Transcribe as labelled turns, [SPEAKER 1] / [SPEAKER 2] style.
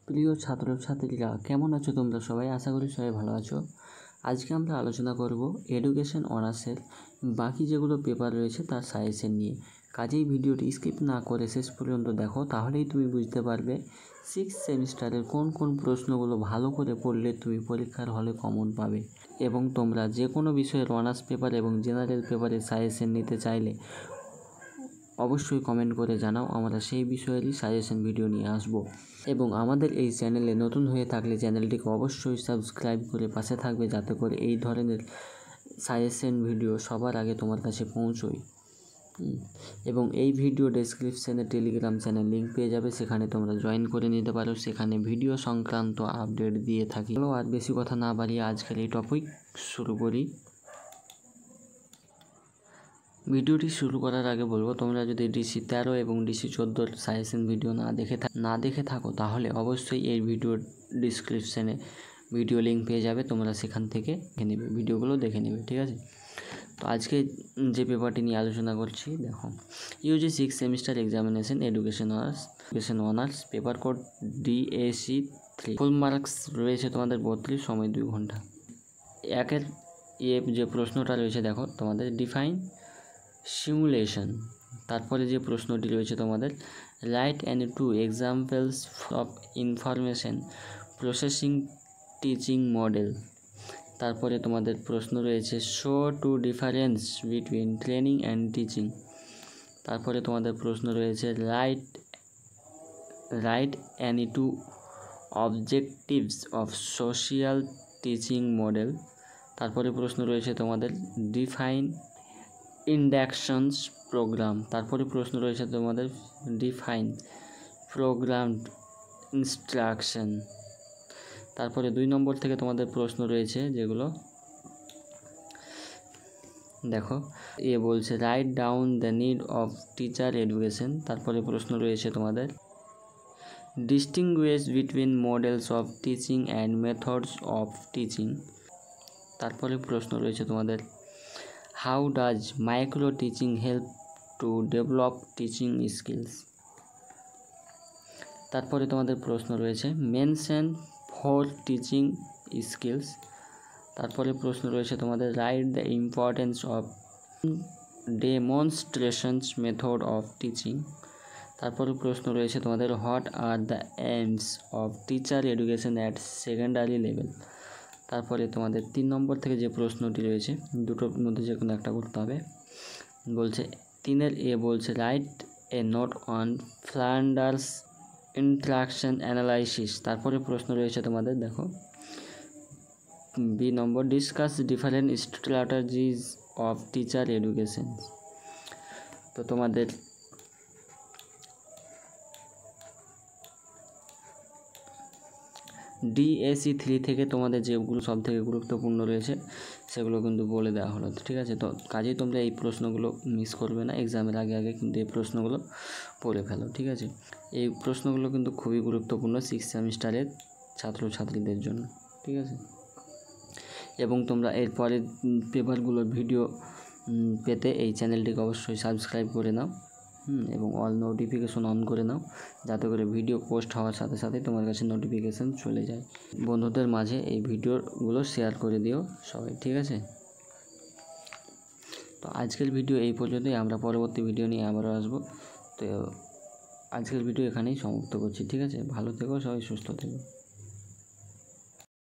[SPEAKER 1] প্রিয় ছাত্রছাত্রীরা, কেমন আছো তোমরা সবাই? আশা করি সবাই ভালো আছো। আজকে আমরা আলোচনা করব এডুকেশন অনার্সের বাকি যেগুলো পেপার রয়েছে তার সাজেশন নিয়ে। কাজেই ভিডিওটি স্কিপ না করে শেষ পর্যন্ত দেখো, তাহলেই তুমি বুঝতে পারবে 6th সেমিস্টারের কোন কোন প্রশ্নগুলো ভালো করে পড়লে তুমি পরীক্ষার হলে কমন পাবে। এবং তোমরা যে কোনো বিষয়ের অনার্স পেপার এবং জেনারেল পেপারের সাজেশন নিতে চাইলে অবশ্যই কমেন্ট করে জানাও, আমরা সেই বিষয়েরই সাজেশন ভিডিও নিয়ে আসব। এবং আমাদের এই চ্যানেলে নতুন হয়ে থাকলে চ্যানেলটিকে অবশ্যই সাবস্ক্রাইব করে পাশে থাকবে, যাতে করে এই ধরনের সাজেশন ভিডিও সবার আগে তোমার কাছে পৌঁছয়। এবং এই ভিডিও ডেসক্রিপশানে টেলিগ্রাম চ্যানেল লিঙ্ক পেয়ে যাবে, সেখানে তোমরা জয়েন করে নিতে পারো। সেখানে ভিডিও সংক্রান্ত আপডেট দিয়ে থাকি। চলো আর বেশি কথা না বাড়িয়ে আজকের এই টপিক শুরু করি। ভিডিওটি শুরু করার আগে বলবো, তোমরা যদি ডিসি 13 এবং ডিসি 14 সাজেশন ভিডিও না দেখে থাকো তাহলে অবশ্যই এই ভিডিওর ডিসক্রিপশানে ভিডিও লিঙ্ক পেয়ে যাবে, তোমরা সেখান থেকে ভিডিওগুলো দেখে নেবে, ঠিক আছে? তো আজকে যে পেপারটি নিয়ে আলোচনা করছি, দেখো, UG 6th semester examination education honours paper code DAC 3। Full marks রয়েছে তোমাদের 32, সময় 2 ঘন্টা। একের যে প্রশ্নটা রয়েছে, দেখো তোমাদের ডিফাইন সিমুলেশন। তারপরে যে প্রশ্নটি রয়েছে তোমাদের right and 2 examples of information processing teaching model. তারপরে তোমাদের প্রশ্ন রয়েছে show 2 difference between training and teaching. তারপরে তোমাদের প্রশ্ন রয়েছে right and 2 objectives of social teaching model. তারপরে প্রশ্ন রয়েছে তোমাদের ডিফাইন ইন্ডাকশনস প্রোগ্রাম। তারপরে প্রশ্ন রয়েছে তোমাদের ডিফাইন প্রোগ্রামড ইনস্ট্রাকশন। তারপরে 2 নম্বর থেকে তোমাদের প্রশ্ন রয়েছে, যেগুলো দেখো, বলছে right down the need of teacher education. তারপরে প্রশ্ন রয়েছে তোমাদের distinguish between models of teaching and methods of teaching. তারপরে প্রশ্ন রয়েছে তোমাদের how does micro teaching help to develop teaching skills. তারপরে তোমাদের প্রশ্ন রয়েছে মেনশন 4 টিচিং স্কিলস। তারপরে প্রশ্ন রয়েছে তোমাদের write the importance of demonstrations method of teaching. তারপরে প্রশ্ন রয়েছে তোমাদের what are the aims of teacher education at secondary level. তারপরে তোমাদের 3 নম্বর থেকে যে প্রশ্নটি রয়েছে, দুটোর মধ্যে যে কোনো একটা করতে হবে। বলছে 3-এর বলছে write a note on Flanders interaction analysis. তারপরে প্রশ্ন রয়েছে তোমাদের, দেখো, B number discuss different strategies of teacher education. তো তোমাদের DAC 3 থেকে তোমাদের যেগুলো সব থেকে গুরুত্বপূর্ণ রয়েছে সেগুলো কিন্তু বলে দেওয়া হলো, ঠিক আছে? তো কাজেই তোমরা এই প্রশ্নগুলো মিস করবে না, এক্সামের আগে কিন্তু এই প্রশ্নগুলো পড়ে ফেলো, ঠিক আছে? এই প্রশ্নগুলো কিন্তু খুবই গুরুত্বপূর্ণ 6th সেমিস্টারের ছাত্রছাত্রীদের জন্য, ঠিক আছে? এবং তোমরা এরপরে পেপারগুলোর ভিডিও পেতে এই চ্যানেলটিকে অবশ্যই সাবস্ক্রাইব করে নাও, এবং অল নোটিফিকেশন অন করে নাও, যাতে করে ভিডিও পোস্ট হওয়ার সাথে সাথে তোমার কাছে নোটিফিকেশান চলে যায়। বন্ধুদের মাঝে এই ভিডিওগুলো শেয়ার করে দিও সবাই, ঠিক আছে? তো আজকের ভিডিও এই পর্যন্তই, আমরা পরবর্তী ভিডিও নিয়ে আবারও আসবো। তো আজকের ভিডিও এখানেই সমাপ্ত করছি, ঠিক আছে? ভালো থেকো সবাই, সুস্থ থেকো।